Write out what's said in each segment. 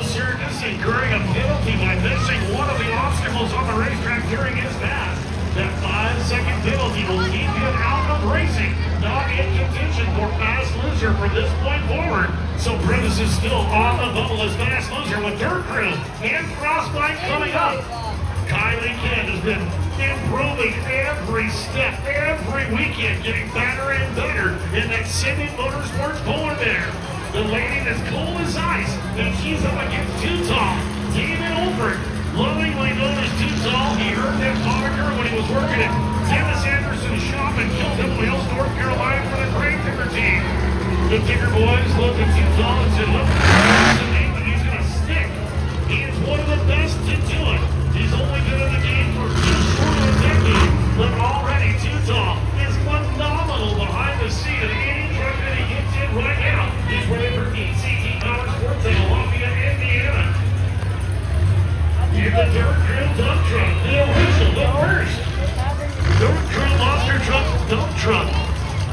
Circus incurring a penalty by missing one of the obstacles on the racetrack during his pass. That 5-second penalty will keep him out of racing, not in contention for fast loser from this point forward. So Prentice is still on the bubble as fast loser with Dirt Crew and Frostbite coming up. Kylie Kent has been improving every step, every weekend, getting better and better in that Sydney Motorsports Polar Bear. The lady that's cold as ice, and she's up against Too Tall. David Olford, lovingly known as Too Tall. He earned that moniker when he was working at Dennis Anderson's shop in Kilton Wales, North Carolina for the Crane Ticker team. The Ticker boys looked at Too Tall and said, look, that's the name that he's going to stick. He is one of the best to do it. He's only been in the game for just short of a decade, but already Too Tall is phenomenal behind the scene of any truck that he gets in right now. He's running for ECT Powersports in Lafayette, Indiana. In the Dirt Crew dump truck, the original, the first Dirt Crew monster truck dump truck.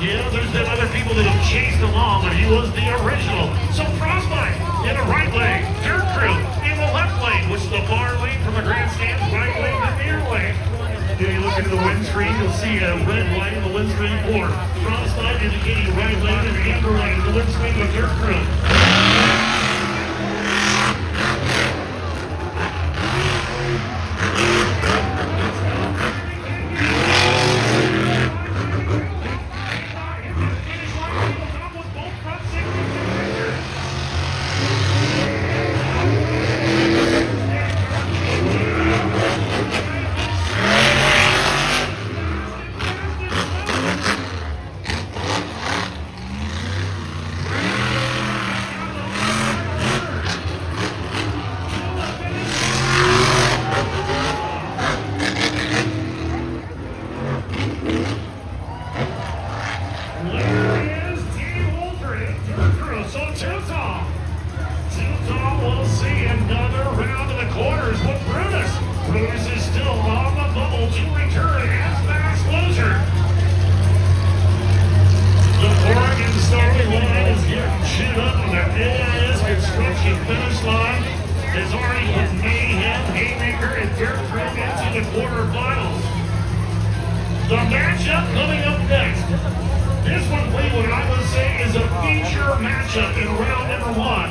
Yeah, there's been other people that have chased along, but he was the original. So Frostbite in the right lane, Dirt Crew in the left lane, which is the far lane from the grandstand, right lane to the near lane. If you look into the windscreen, you'll see a red light in the windscreen for Frostbite indicating right lane and amber lane in the windscreen with Dirt Crew. Has already hit Mayhem, Haymaker, and Dirt Crew into the quarterfinals. The matchup coming up next. This one, Cleveland, I would say, is a feature matchup in round number 1.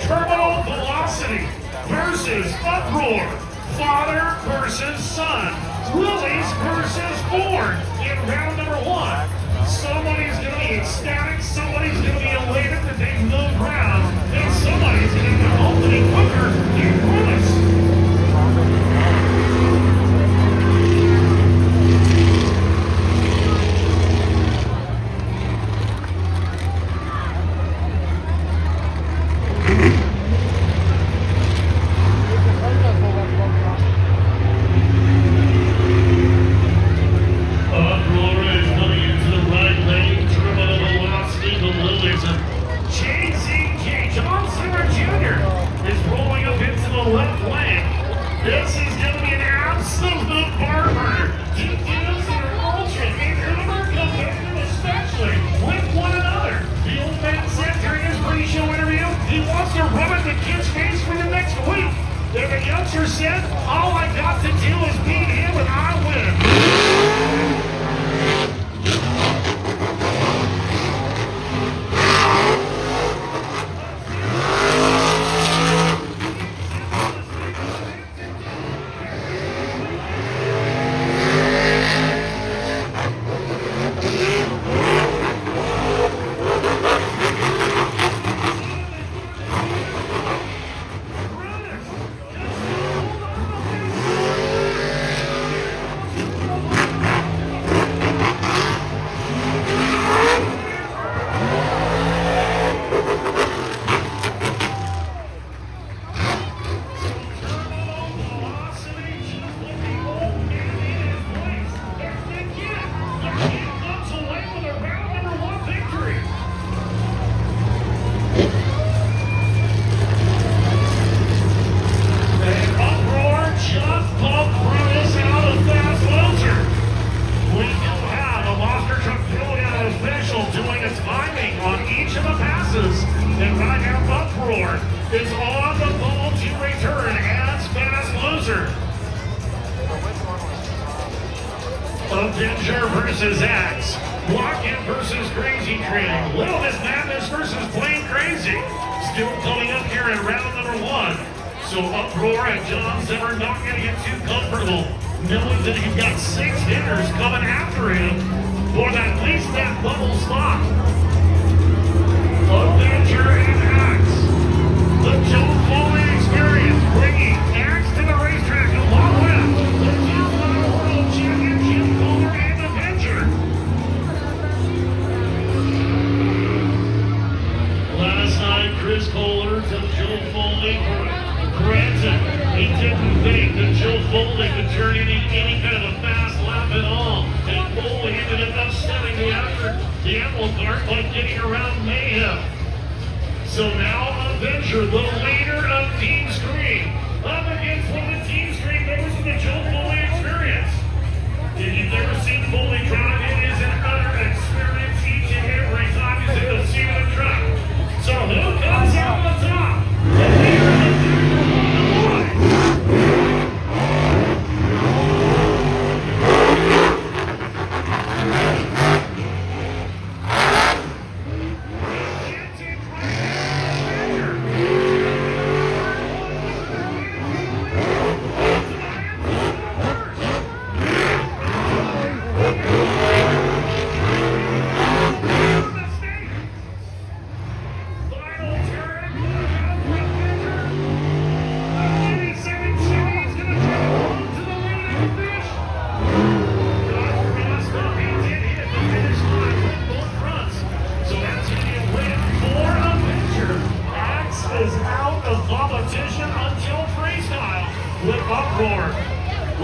Terminal Velocity versus Uproar. Father versus son. Willys versus Ford in round number 1. Somebody's going to be ecstatic, somebody's going to be elated that they've moved ground, and somebody's going to go home to be quicker than Prentice. Said, all I got to do is beat him and I win. And right now, Uproar is on the ball. Avenger versus Axe. Lock-in versus Crazy Train. Little Miss Madness versus Plain Crazy. Still coming up here in round number 1. So Uproar and John Zimmer not going to get too comfortable, knowing that he's got 6 hitters coming after him for at least that bubble spot. Avenger and Axe. The Joe Foley experience bringing Axe to the racetrack along with the 2-time world champion Jim Kohler and Avenger. Last night, Chris Kohler took Joe Foley for granted. He didn't think that Joe Foley could turn any kind of a fast lap at all. And Foley ended up setting the apple cart by getting around Mayhem. So now Avenger, the leader of Team Scream, up against one of the Team Scream members of the Joe Foley experience. If you've never seen Foley drive, it is an utter experience each and every time he's in the seat of the truck. So who comes out on top? The leader of the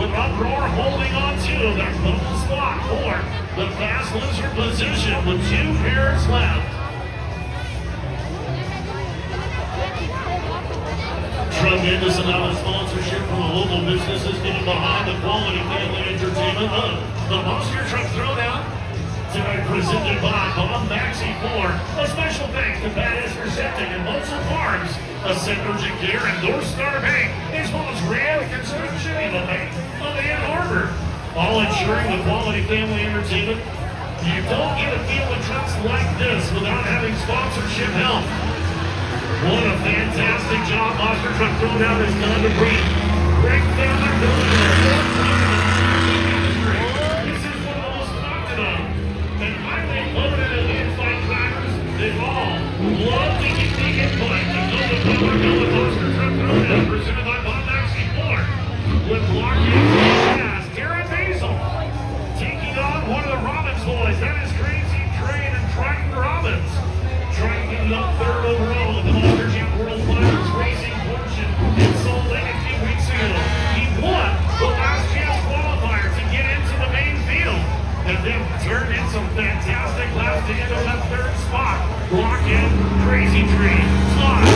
with Uproar holding on to that bubble spot for the fast loser position with 2 pairs left. Tremendous amount of sponsorship from the local businesses getting behind the quality family entertainment of the Monster Truck Throwdown. Tonight presented by Bob Maxey Ford. A special thanks to Badass for Septic and Lonesome Farms, Ascent Urgent Care, and North Star Bank, as well as Real Construction in the Bank of Ann Arbor. All ensuring the quality family entertainment. You don't get a feel of trucks like this without having sponsorship help. What a fantastic job Monster Truck Throwdown has done to bring great family building to the industry. This is one of the most talked about and highly loaded and fight drivers. They all love to get the input to go to Power Go with Monster Truck Throwdown, presented by Bob Maxey Ford. With lock-in gas, Darren Basil taking on one of the Robbins boys. That is Crazy Train and Triton Robbins. Triton up 3rd overall with the Monster Truck World Finals Racing portion in Salt Lake a few weeks ago. He won the last chance qualifier to get into the main field, and then turned in some fantastic laps to get on that 3rd spot. Lock in, Crazy Train, slide.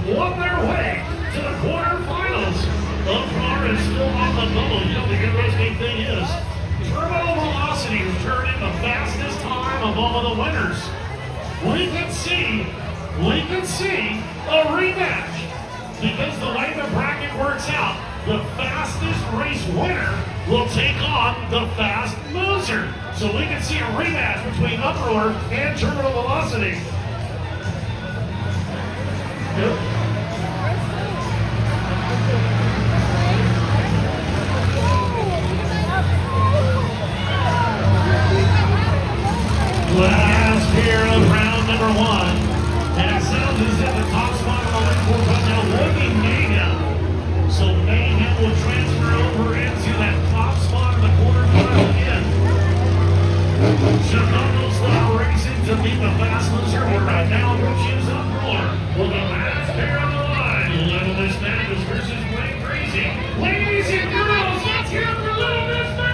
Won their way to the quarterfinals. Uproar is still on the bubble. You know, the interesting thing is, terminal velocity has turned in the fastest time of all of the winners. We can see a rematch, because the way the bracket works out, the fastest race winner will take on the fast loser. So we can see a rematch between Uproar and Terminal Velocity. Yep. Last pair of round number one. And it sounds as if the top spot on the leaderboard right now will be Mayhem. So Mayhem will transfer over into that top spot in the quarterfinal again. Chicago's not racing to beat the fast loser. We're right now we'll choose Uproar. Well, the last pair on the line. Little Miss Madness versus Wayne Crazy. Ladies and girls, let's hear it for Little Miss Madness!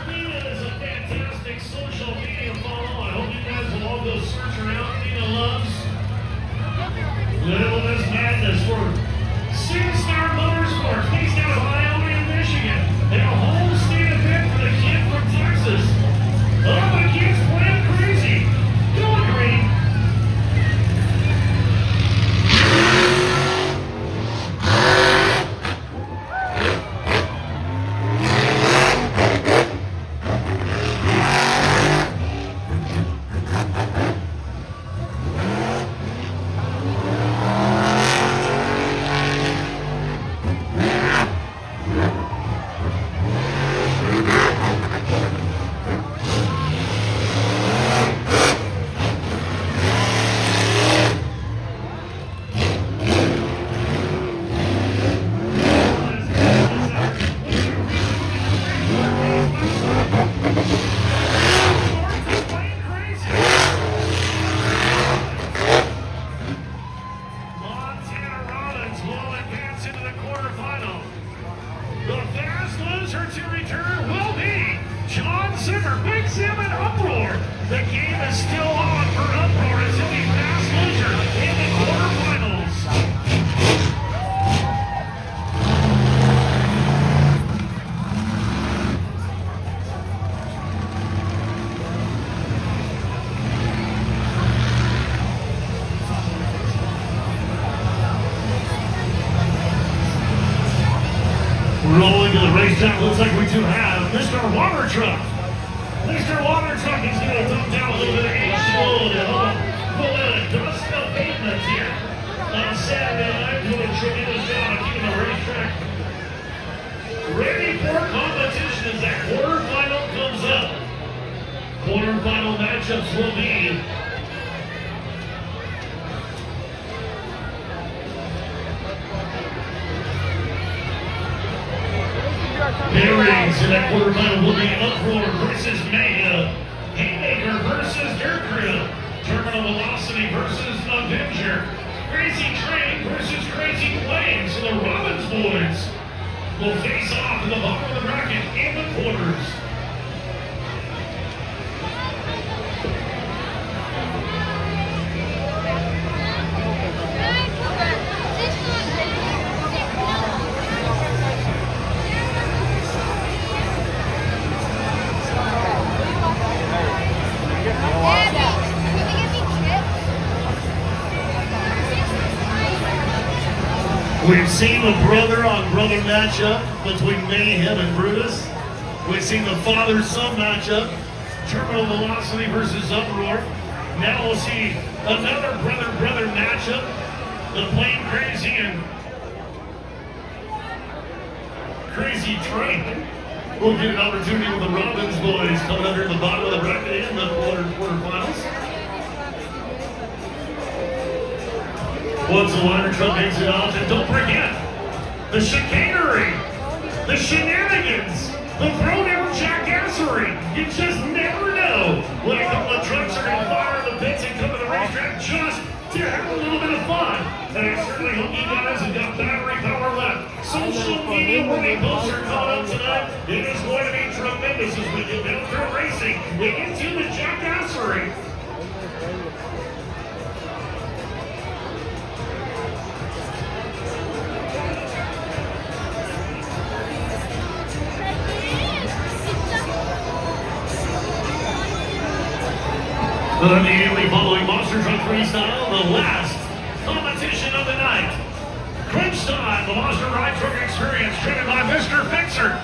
Nina is a fantastic social media follow. I hope you guys will all go search around. Nina loves Little Miss Madness for Superstar Motorsports, based out of Wyoming and Michigan. And a whole state event for the kid from Texas. Oh, the kid's playing crazy. Go Green. The game is still on for Uproar until the fast loser in the quarterfinals. Rolling to the racetrack, looks like we do have Mr. Water Truck. Mr. Water Truck is going to dump down a little bit of H-load and pull out a dust of pavement here on Saturday night, doing a tremendous job of keeping the racetrack ready for competition as that quarterfinal comes up. Quarterfinal matchups will be pairings in that quarterfinal will be Uproar versus Mayhem, Haymaker versus Dirt Crew, Terminal Velocity versus Avenger, Crazy Train versus Crazy Flames. So the Robbins boys will face off in the bottom of the bracket in the quarters. We've seen the brother-on-brother matchup between Mayhem and Brutus. We've seen the father-son matchup, Terminal Velocity versus Uproar. Now we'll see another brother-brother matchup, the Plain Crazy and Crazy Train. We'll get an opportunity with the Robbins boys coming under the bottom of the bracket in the quarterfinals. Once the water truck makes it off, and don't forget the chicanery, the shenanigans, the throwdown jackassery. You just never know when a couple of trucks are going to fire the pits and come to the racetrack just to have a little bit of fun. And I certainly hope you guys have got battery power left. Social media running poster coming up tonight. It is going to be tremendous as we get down through racing into the jackassery. Immediately following Monster Truck Freestyle, the last competition of the night. Crunch Time, the Monster Ride Truck Experience, driven by Mr. Fixer.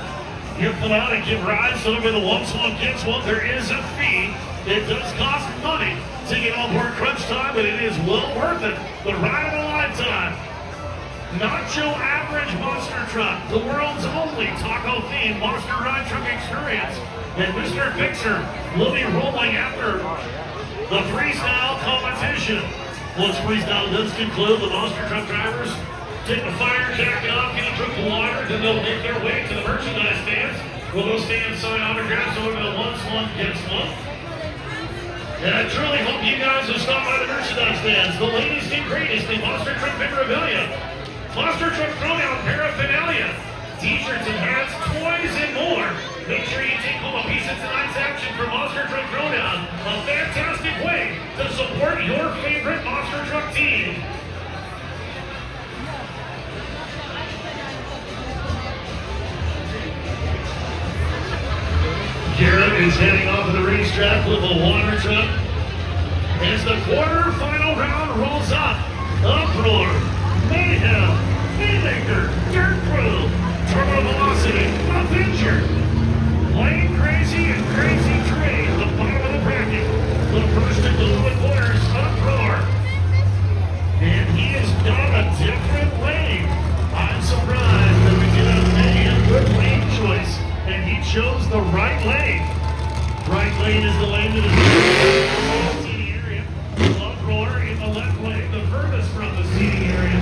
You come out and give rides to the once one gets one. There is a fee. It does cost money to get on board Crunch Time, but it is well worth it. The ride of a lifetime. Nacho Average Monster Truck, the world's only taco-themed monster ride truck experience. And Mr. Fixer will be rolling after the freestyle competition. Once freestyle does conclude, the monster truck drivers take the fire jacket off, get a drink of water, then they'll make their way to the merchandise stands, where they'll stand sign autographs over the once one gets one. And I truly hope you guys will stop by the merchandise stands. The latest and greatest in monster truck memorabilia, monster truck throwdown paraphernalia, t-shirts and hats, toys, and more. Make sure you take home a piece of tonight's action for Monster Truck Throwdown, a fantastic way to support your favorite monster truck team. Garrett is heading off of the racetrack with a water truck. As the quarterfinal round rolls up, uproar, mayhem, haymaker, dirt crew, turbo velocity, adventure, lane crazy and crazy trade, the bottom of the bracket. The first into the quarters, uproar. And he has got a different lane. I'm surprised that we get a good lane choice. And he chose the right lane. Right lane is the lane that is in the seating area. Uproar in the left lane, the furthest from the seating area.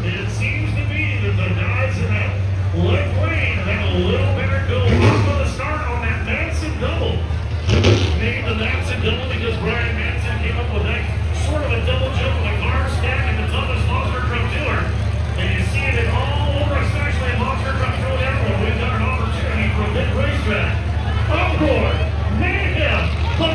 It seems to be that the guys in that left lane had a little better go off of the start on that Manson double. Named the Manson double because Brian Manson came up with that sort of a double jump with a car stack in the toughest monster truck tour. And you see it all over, especially in monster truck throwdown, where we've got an opportunity for a big racetrack. Uproar, mayhem, the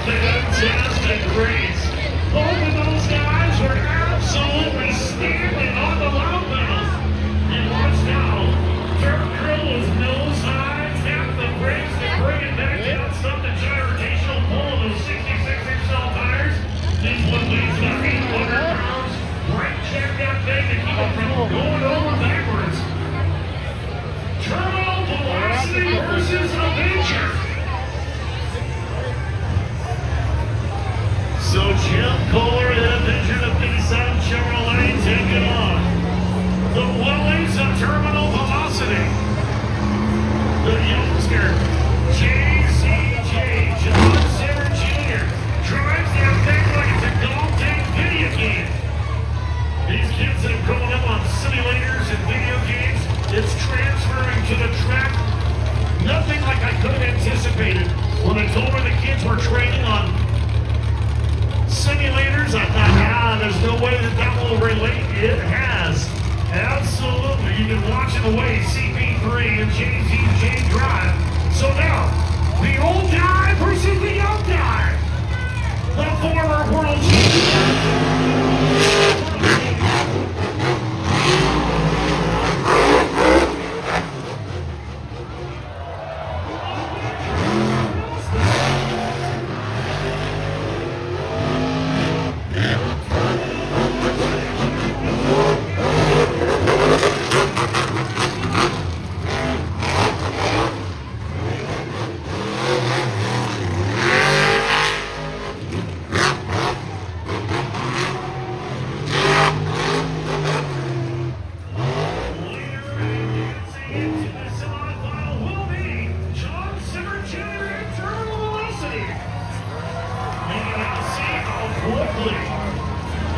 Fantastic race. Both of those guys were absolutely standing on the loud pedals. And watch now. Dirt Crew is nose high, tap the brakes to bring it back down. Stop the gyratational pull of those 66-inch tires. This one weighs about 800 pounds. Brake check that thing to keep it from going over backwards. Terminal velocity versus adventure. So Jim Kohler and Adventure to P7 Chevrolet take it on. The Willies of Terminal Velocity. The youngster, JCJ, John Zimmer Jr., drives that thing like it's a golf-tank video game. These kids that have grown up on simulators and video games, it's transferring to the track. Nothing like I could have anticipated. When I told her the kids were training on simulators, I thought, there's no way that will relate. It has. Absolutely. You've been watching the way CP3 and JZJ drive. So now, the old guy versus the young guy. The former world champion.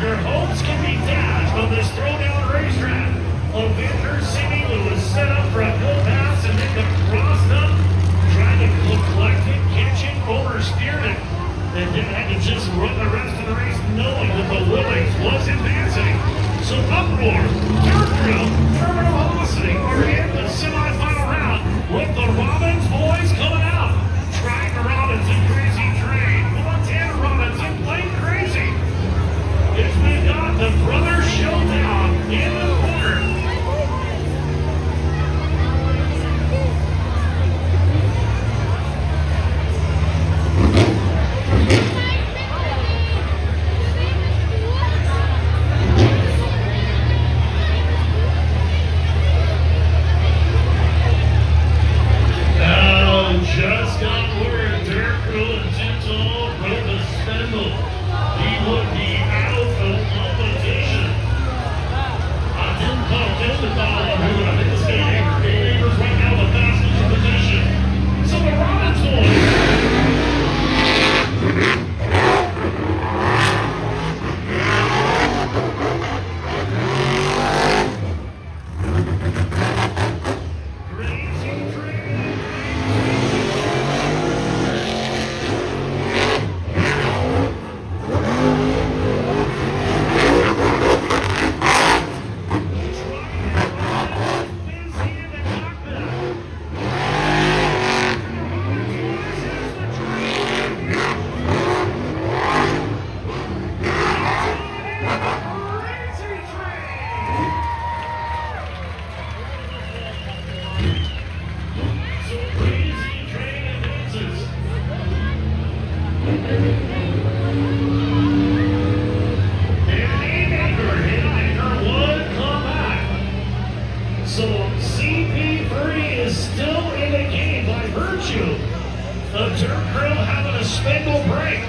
Your hopes can be dashed on this throwdown racetrack. Avenger St. Louis set up for a good pass and then the crossed up, trying to collect it, catch it, oversteered it, and then had to just run the rest of the race knowing that the Willies was advancing. So uproar, Dirt Crew, Terminal Velocity are in the semifinal round with the Robbins boys coming out. Trying the Robbins and Crazy Train. Montana Robbins and Blake Crazy. It's been got the brother showdown in the corner. Just got word Dirt Crew and Gentle broke a spindle. He would be out of competition. I didn't call this the foul on who, I think it's Neighbors right now the fastest position. So the Robbins So CP3 is still in the game by virtue of Dirt Crew having a spindle break.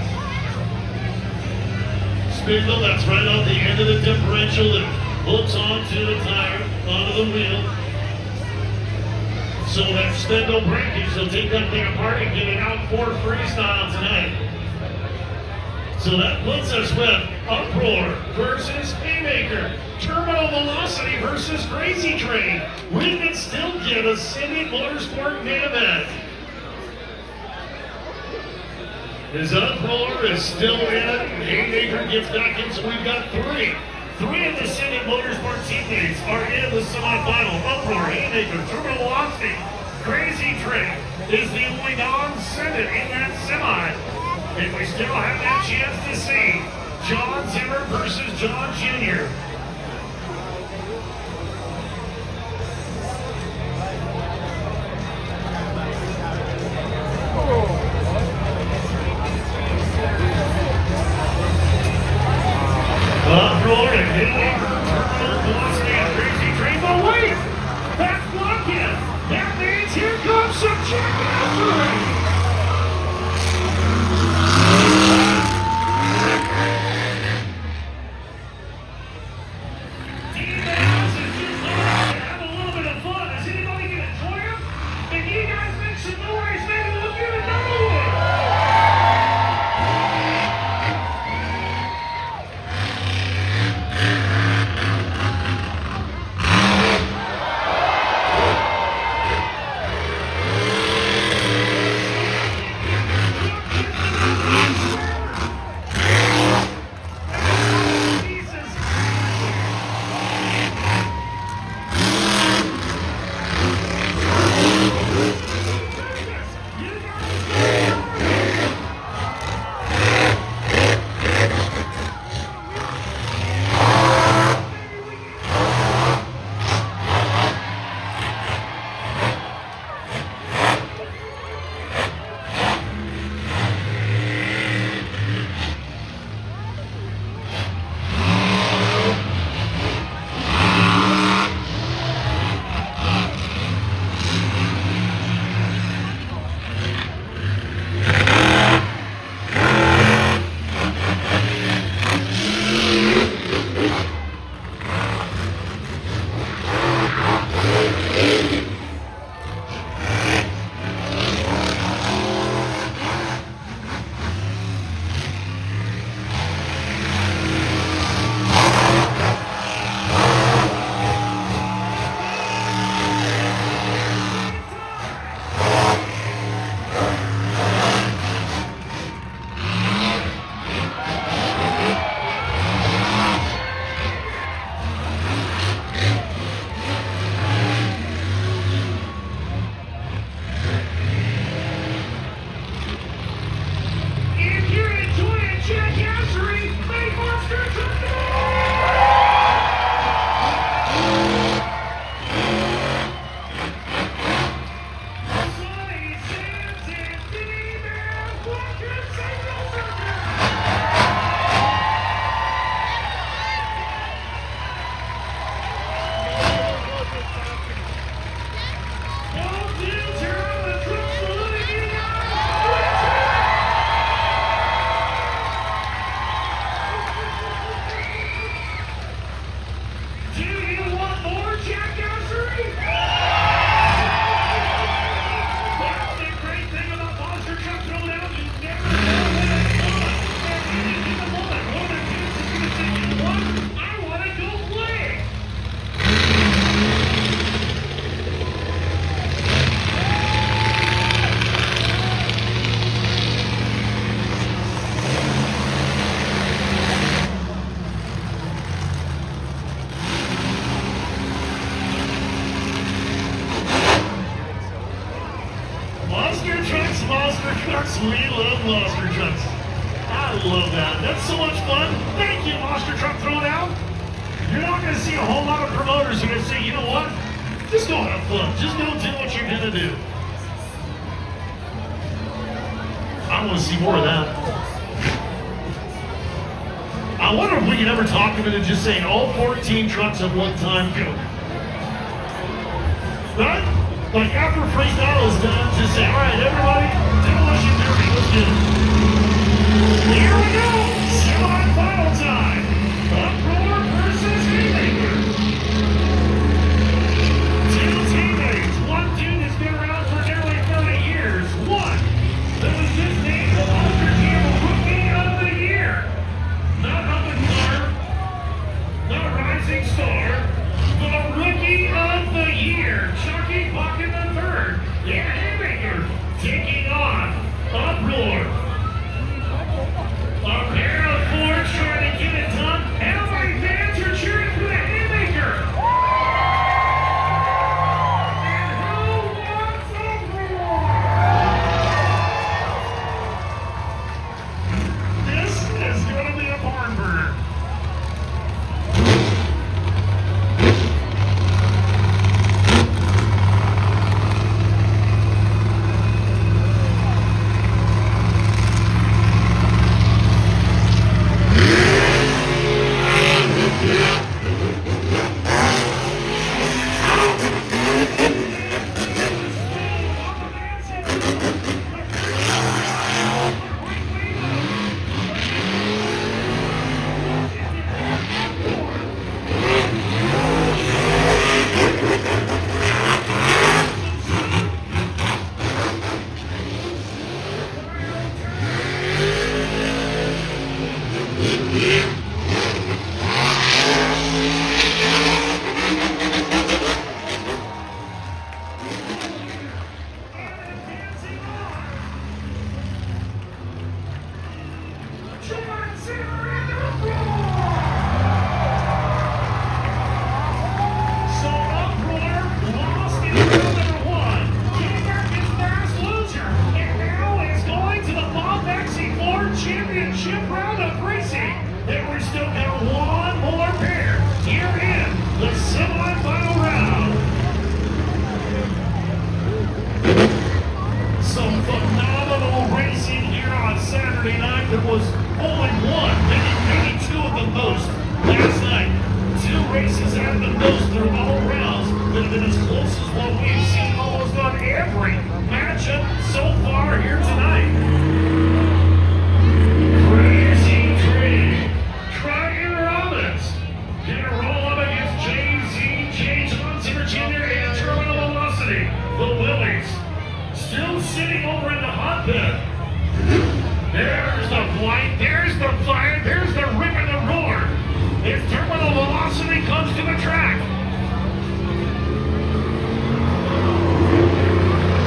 Spindle, that's right off the end of the differential that hooks onto the tire, onto the wheel. So that spindle breakage, they'll take that thing apart and get it out for freestyle tonight. So that puts us with Uproar versus Haymaker. Terminal Velocity versus Crazy Train. We can still get a City Motorsport main event. His Uproar is still in. Haymaker gets back in, so we've got three. Three of the City Motorsport teammates are in the semifinal. Uproar, Haymaker, Terminal Velocity. Crazy Train is the only non-Senate in that semi. And we still have that chance to see John Zimmer versus John Jr. Uproar and hitting velocity and crazy dream. But wait, that's blocking. That means here comes some check. We love monster trucks. I love that. That's so much fun. Thank you, Monster Truck Throwdown. You're not going to see a whole lot of promoters who are going to say, you know what? Just go have fun. Just go do what you're going to do. I want to see more of that. I wonder if we can ever talk about it just saying all 14 trucks at one time go. Right? Like after freestyle is done, just say, all right, everybody, demolition derby, let's get it. Here we go, semi-final time. Uproar versus Haymaker. Two teammates, one dude that's been around for nearly 30 years. One that was just named the Monster Jam Rookie of the Year. Not up and down, not rising star, the Rookie of the Year. Chucky Bucket the third. Yeah, Haymaker taking on Uproar. Championship round of racing. And we're still got one more pair here in the semifinal round. Some phenomenal racing here on Saturday night. There was only one, maybe two of the most last night. Two races have been most through all rounds that have been as close as what we've seen almost on every matchup so far here tonight. Sitting over in the hotbed. There's the flight, there's the fire, there's the rip and the roar. If terminal velocity comes to the track.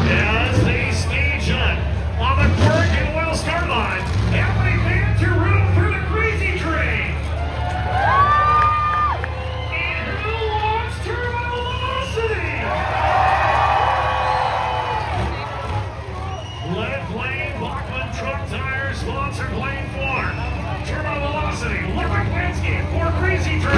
As they stage up on the Quarterfinal start line, how many fans are rooting for the Crazy Train? And who wants terminal velocity? Truck tires, sponsored lane 4. Terminal velocity, electric landscape for Crazy Train.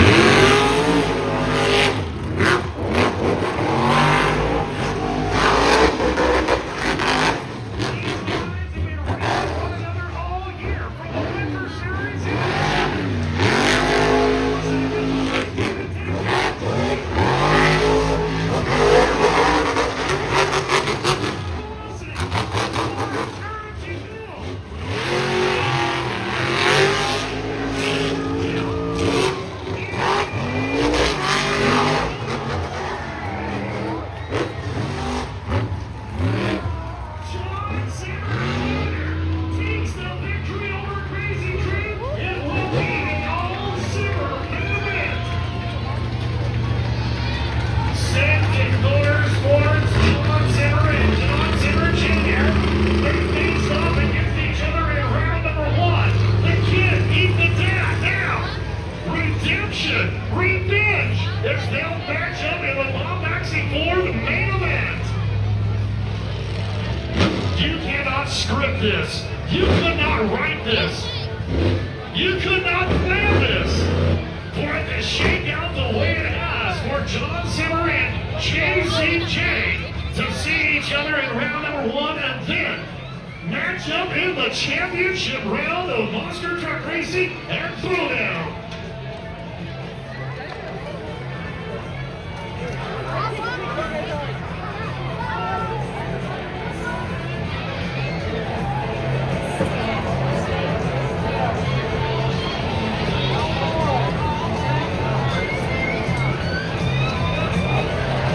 Script this. You could not write this. You could not plan this. For it to shake out the way it has for John Zimmer and JCJ to see each other in round number 1 and then match up in the championship round of Monster Truck Racing and Throwdown.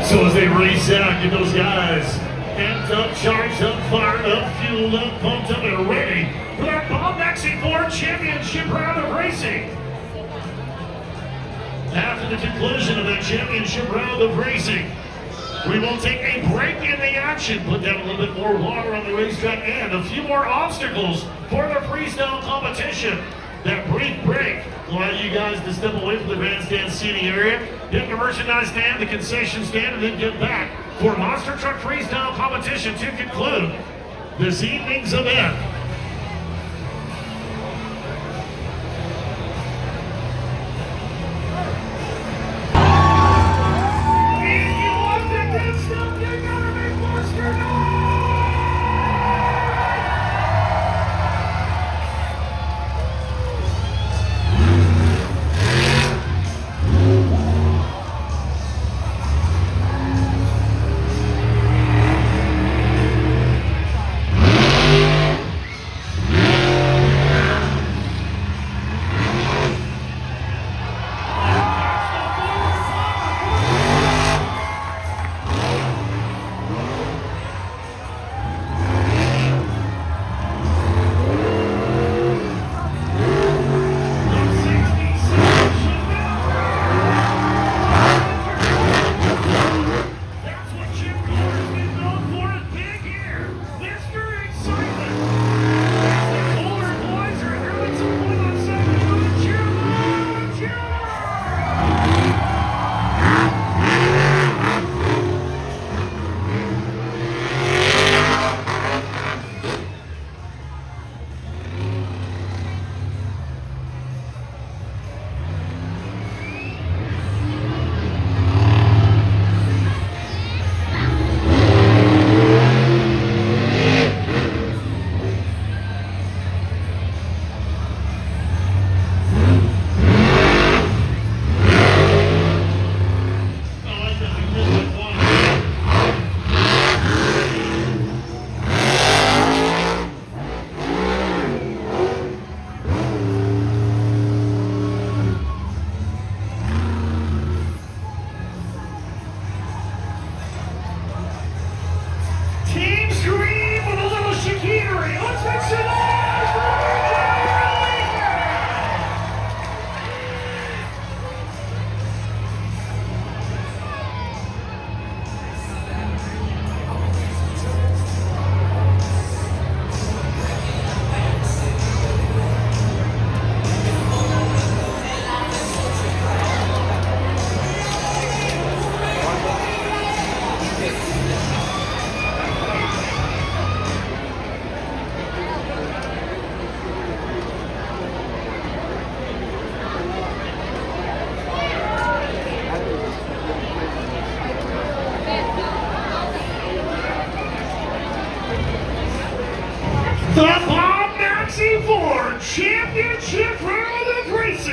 So as they race out, get those guys amped up, charged up, fired up, fueled up, pumped up, and ready for that Bob Maxey Ford Championship round of racing. After the conclusion of that championship round of racing, we will take a break in the action, put down a little bit more water on the racetrack, and a few more obstacles for the freestyle competition. That brief break will allow you guys to step away from the grandstand seating area, hit the merchandise stand, the concession stand, and then get back for Monster Truck Freestyle competition to conclude this evening's event. If you want the good stuff, you gotta make Monster noise!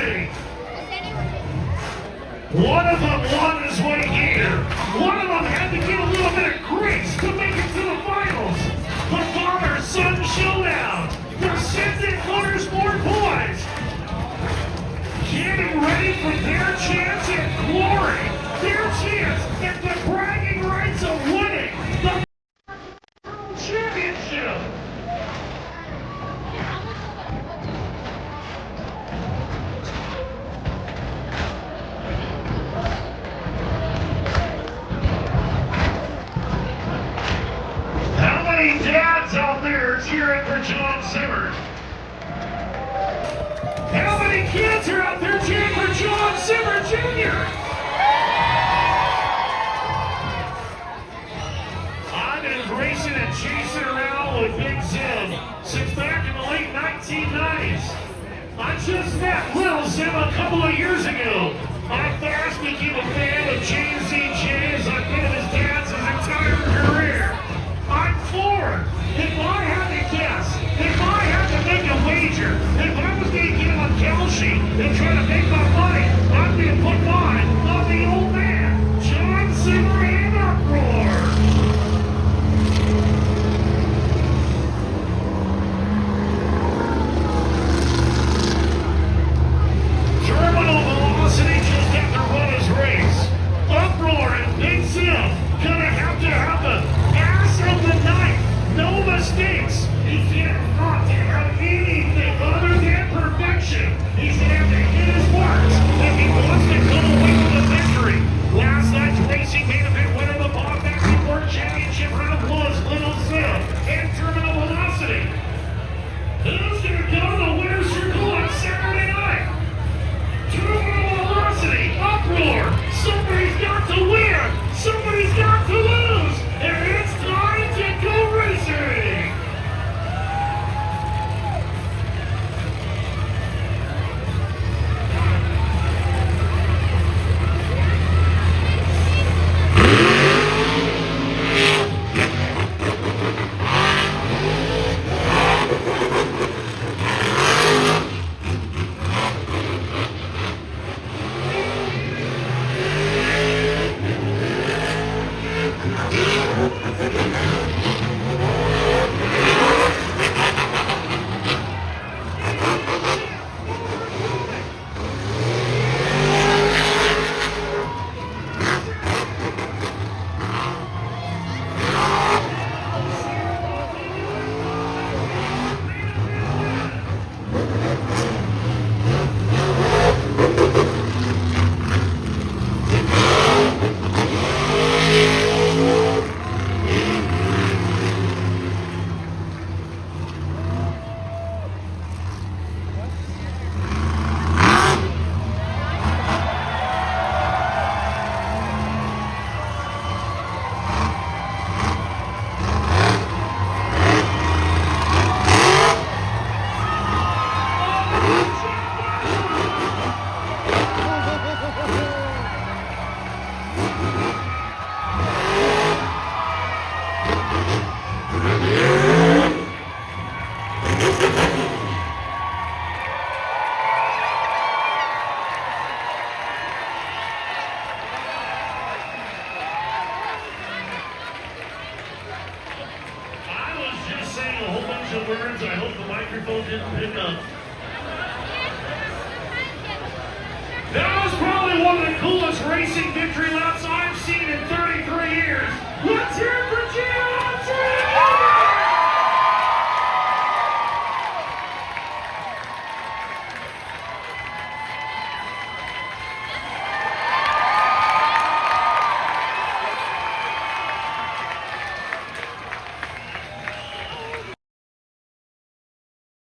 Racing. One of them won his way here. One of them had to get a little bit of grace to make it to the finals. The father-son showdown. The Sending Motorsport boys getting ready for their chance at glory. Their chance at the bragging rights of winning the championship. How many dads out there cheering for John Zimmer? How many kids are out there cheering for John Zimmer Jr.? I've been racing and chasing around with Big Zim since back in the late 1990s. I just met Little Zim a couple of years ago. I fast became a fan of James ZJ as I've been his dad's his entire career. I'm floored. If I had to guess, if I had to make a wager, if I was going to get on Kelsey and try to make my money, I'm going to put mine on the old man, John Zimmer and Uproar. Terminal velocity just had to run his race. Uproar and Big Zim gonna have to have the pass of the night. No mistakes. He can't not to have anything other than perfection. He's gonna have to hit his marks if he wants to come away with a victory. Last night's racing main event winner of the Bob Factory World Championship round was Little Zim and Terminal Velocity. Who's gonna go to the winner's circle on Saturday night? Terminal Velocity, Uproar. Somebody's got to win. Somebody's got to lose. And it's time to go racing. Words. I hope the microphone didn't pick up. That was probably one of the coolest racing victory laps